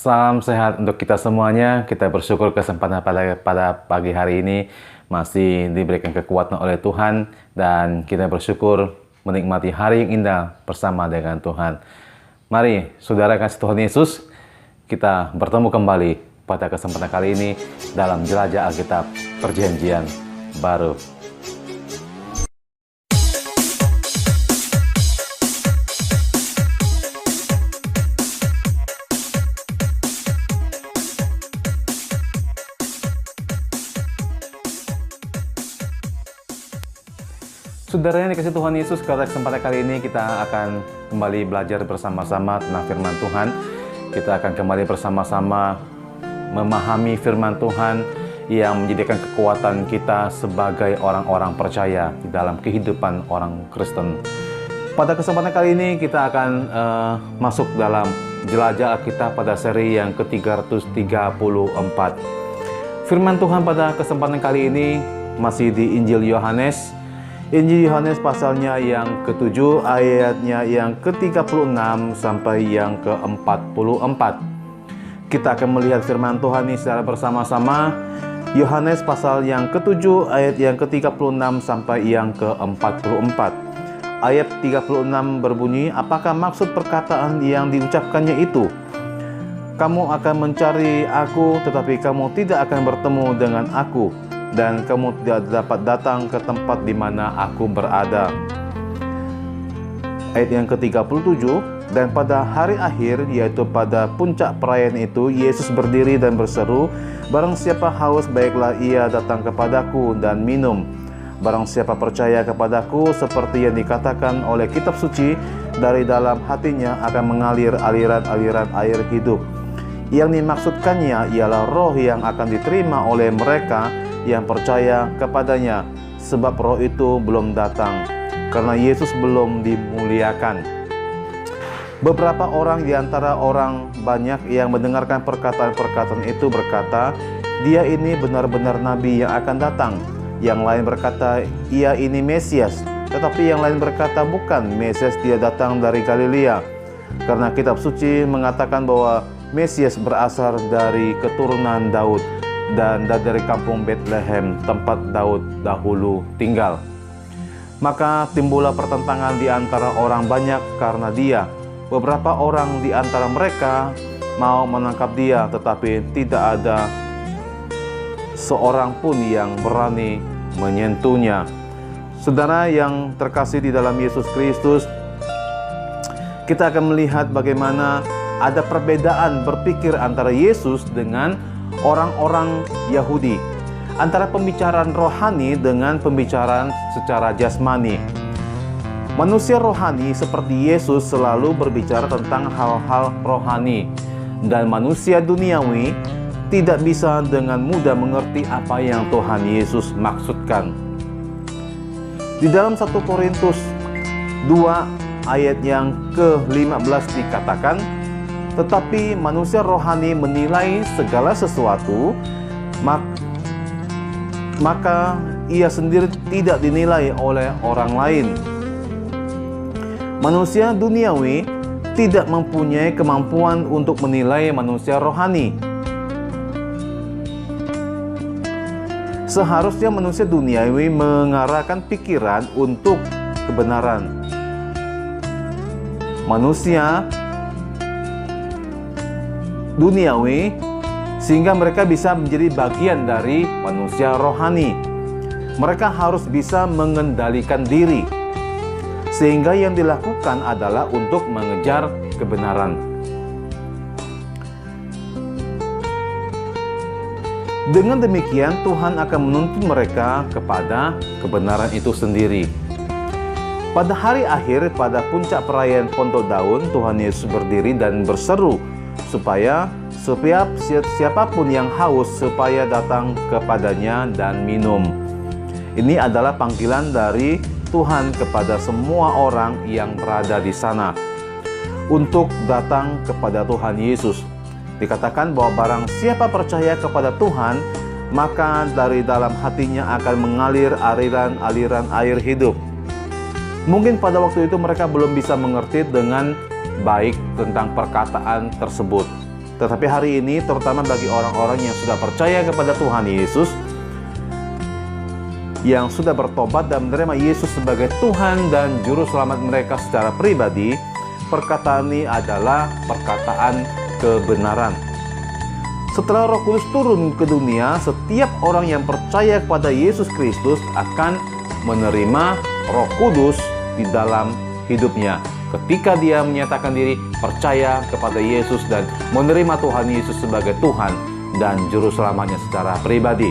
Salam sehat untuk kita semuanya. Kita bersyukur kesempatan pada pagi hari ini masih diberikan kekuatan oleh Tuhan, dan kita bersyukur menikmati hari yang indah bersama dengan Tuhan. Mari saudara kasih Tuhan Yesus, kita bertemu kembali pada kesempatan kali ini dalam Jelajah Alkitab Perjanjian Baru. Saudara yang dikasih Tuhan Yesus, pada kesempatan kali ini kita akan kembali belajar bersama-sama tentang firman Tuhan. Kita akan kembali bersama-sama memahami firman Tuhan yang menjadikan kekuatan kita sebagai orang-orang percaya di dalam kehidupan orang Kristen. Pada kesempatan kali ini kita akan masuk dalam Jelajah Alkitab pada seri yang ke-334. Firman Tuhan pada kesempatan kali ini masih di Injil Yohanes. Injil Yohanes pasalnya yang ke-7, ayatnya yang ke-36 sampai yang ke-44. Kita akan melihat firman Tuhan ini secara bersama-sama. Yohanes pasal yang ke-7, ayat yang ke-36 sampai yang ke-44. Ayat 36 berbunyi, "Apakah maksud perkataan yang diucapkannya itu? Kamu akan mencari aku, tetapi kamu tidak akan bertemu dengan aku. Dan kamu tidak dapat datang ke tempat di mana aku berada." Ayat yang ke-37, "Dan pada hari akhir, yaitu pada puncak perayaan itu, Yesus berdiri dan berseru, 'Barang siapa haus, baiklah ia datang kepadaku dan minum. Barang siapa percaya kepadaku, seperti yang dikatakan oleh kitab suci, dari dalam hatinya akan mengalir aliran-aliran air hidup.' Yang dimaksudkannya ialah roh yang akan diterima oleh mereka yang percaya kepadanya, sebab roh itu belum datang, karena Yesus belum dimuliakan." Beberapa orang di antara orang banyak yang mendengarkan perkataan-perkataan itu berkata, "Dia ini benar-benar nabi yang akan datang." Yang lain berkata, "Ia ini Mesias." Tetapi yang lain berkata, "Bukan, Mesias dia datang dari Galilea. Karena kitab suci mengatakan bahwa Mesias berasal dari keturunan Daud dan dari kampung Bethlehem, tempat Daud dahulu tinggal." Maka timbullah pertentangan di antara orang banyak karena dia. Beberapa orang di antara mereka mau menangkap dia, tetapi tidak ada seorang pun yang berani menyentuhnya. Saudara yang terkasih di dalam Yesus Kristus, kita akan melihat bagaimana ada perbedaan berpikir antara Yesus dengan orang-orang Yahudi, antara pembicaraan rohani dengan pembicaraan secara jasmani. Manusia rohani seperti Yesus selalu berbicara tentang hal-hal rohani, dan manusia duniawi tidak bisa dengan mudah mengerti apa yang Tuhan Yesus maksudkan. Di dalam 1 Korintus 2 ayat yang ke-15 dikatakan, "Tetapi manusia rohani menilai segala sesuatu, maka ia sendiri tidak dinilai oleh orang lain." Manusia duniawi tidak mempunyai kemampuan untuk menilai manusia rohani. Seharusnya manusia duniawi mengarahkan pikiran untuk kebenaran. Manusia duniawi sehingga mereka bisa menjadi bagian dari manusia rohani. Mereka harus bisa mengendalikan diri, sehingga yang dilakukan adalah untuk mengejar kebenaran. Dengan demikian, Tuhan akan menuntun mereka kepada kebenaran itu sendiri. Pada hari akhir, pada puncak perayaan Pondok Daun, Tuhan Yesus berdiri dan berseru supaya siapapun yang haus supaya datang kepadanya dan minum. Ini adalah panggilan dari Tuhan kepada semua orang yang berada di sana untuk datang kepada Tuhan Yesus. Dikatakan bahwa barang siapa percaya kepada Tuhan, maka dari dalam hatinya akan mengalir aliran air hidup. Mungkin pada waktu itu mereka belum bisa mengerti dengan baik tentang perkataan tersebut. Tetapi hari ini terutama bagi orang-orang yang sudah percaya kepada Tuhan Yesus, yang sudah bertobat dan menerima Yesus sebagai Tuhan dan Juru Selamat mereka secara pribadi, perkataan ini adalah perkataan kebenaran. Setelah Roh Kudus turun ke dunia, setiap orang yang percaya kepada Yesus Kristus akan menerima Roh Kudus di dalam hidupnya. Ketika dia menyatakan diri percaya kepada Yesus dan menerima Tuhan Yesus sebagai Tuhan dan Juru Selamatnya secara pribadi.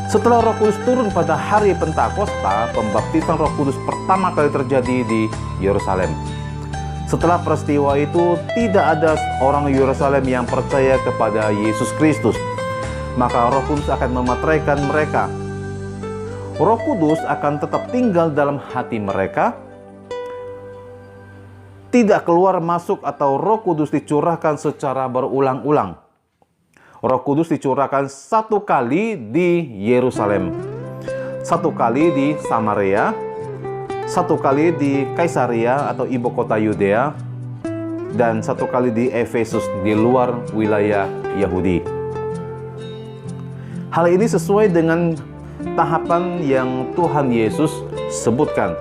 Setelah Roh Kudus turun pada hari Pentakosta, pembaptisan Roh Kudus pertama kali terjadi di Yerusalem. Setelah peristiwa itu, tidak ada orang Yerusalem yang percaya kepada Yesus Kristus. Maka Roh Kudus akan memeteraikan mereka. Roh Kudus akan tetap tinggal dalam hati mereka, tidak keluar masuk, atau Roh Kudus dicurahkan secara berulang-ulang. Roh Kudus dicurahkan satu kali di Yerusalem, satu kali di Samaria, satu kali di Kaisaria atau ibu kota Yudea, dan satu kali di Efesus di luar wilayah Yahudi. Hal ini sesuai dengan tahapan yang Tuhan Yesus sebutkan,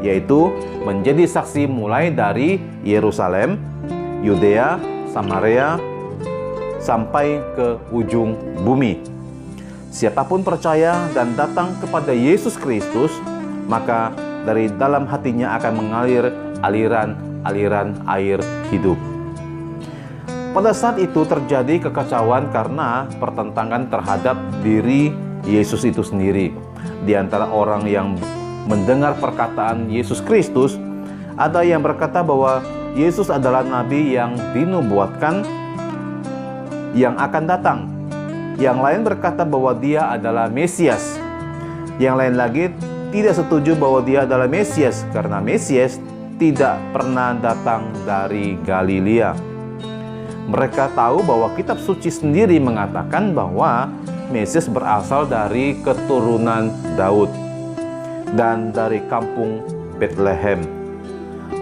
yaitu menjadi saksi mulai dari Yerusalem, Yudea, Samaria, sampai ke ujung bumi. Siapapun percaya dan datang kepada Yesus Kristus, maka dari dalam hatinya akan mengalir aliran-aliran air hidup. Pada saat itu terjadi kekacauan karena pertentangan terhadap diri Yesus itu sendiri. Di antara orang yang mendengar perkataan Yesus Kristus, ada yang berkata bahwa Yesus adalah nabi yang dinubuatkan yang akan datang. Yang lain berkata bahwa dia adalah Mesias. Yang lain lagi tidak setuju bahwa dia adalah Mesias karena Mesias tidak pernah datang dari Galilea. Mereka tahu bahwa kitab suci sendiri mengatakan bahwa Mesias berasal dari keturunan Daud dan dari kampung Bethlehem,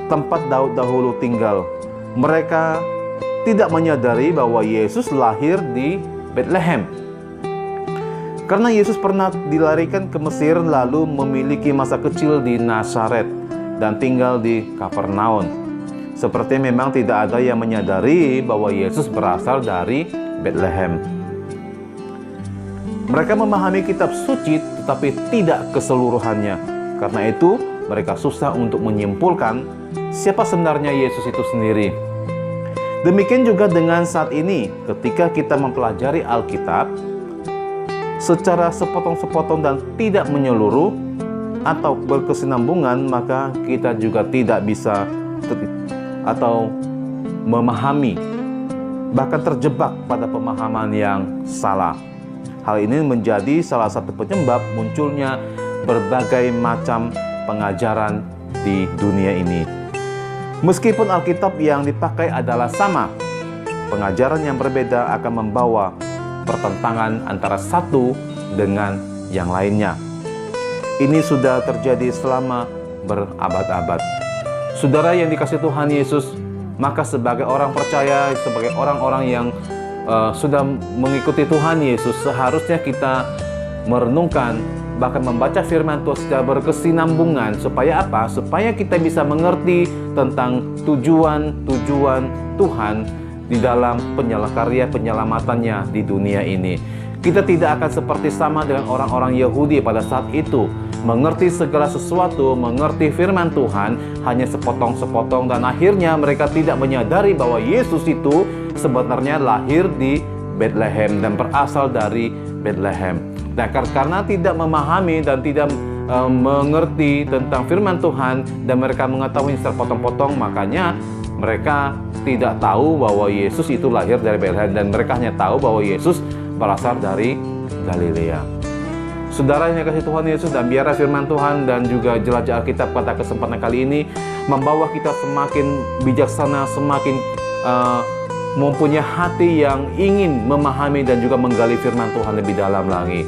tempat Daud dahulu tinggal. Mereka tidak menyadari bahwa Yesus lahir di Bethlehem. Karena Yesus pernah dilarikan ke Mesir lalu memiliki masa kecil di Nazaret dan tinggal di Kapernaum. Seperti memang tidak ada yang menyadari bahwa Yesus berasal dari Bethlehem. Mereka memahami kitab suci tetapi tidak keseluruhannya. Karena itu mereka susah untuk menyimpulkan siapa sebenarnya Yesus itu sendiri. Demikian juga dengan saat ini, ketika kita mempelajari Alkitab secara sepotong-sepotong dan tidak menyeluruh atau berkesinambungan, maka kita juga tidak bisa atau memahami, bahkan terjebak pada pemahaman yang salah. Hal ini menjadi salah satu penyebab munculnya berbagai macam pengajaran di dunia ini. Meskipun Alkitab yang dipakai adalah sama, pengajaran yang berbeda akan membawa pertentangan antara satu dengan yang lainnya. Ini sudah terjadi selama berabad-abad. Saudara yang dikasihi Tuhan Yesus, maka sebagai orang percaya, sebagai orang-orang yang sudah mengikuti Tuhan Yesus, seharusnya kita merenungkan, bahkan membaca firman Tuhan secara berkesinambungan. Supaya apa? Supaya kita bisa mengerti tentang tujuan-tujuan Tuhan di dalam karya penyelamatannya di dunia ini. Kita tidak akan seperti sama dengan orang-orang Yahudi pada saat itu, mengerti segala sesuatu, mengerti firman Tuhan hanya sepotong-sepotong, dan akhirnya mereka tidak menyadari bahwa Yesus itu sebenarnya lahir di Bethlehem dan berasal dari Bethlehem. Nah, karena tidak memahami dan tidak mengerti tentang firman Tuhan dan mereka mengetahui secara potong-potong, makanya mereka tidak tahu bahwa Yesus itu lahir dari Bethlehem, dan mereka hanya tahu bahwa Yesus berasal dari Galilea. Saudara yang dikasihi Tuhan Yesus, dan biarlah firman Tuhan dan juga jelajah Alkitab pada kesempatan kali ini membawa kita semakin bijaksana, semakin mempunyai hati yang ingin memahami dan juga menggali firman Tuhan lebih dalam lagi.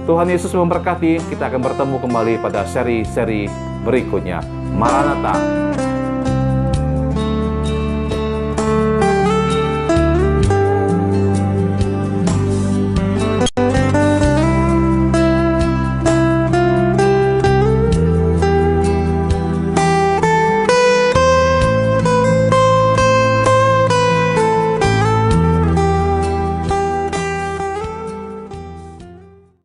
Tuhan Yesus memberkati. Kita akan bertemu kembali pada seri-seri berikutnya. Maranatha.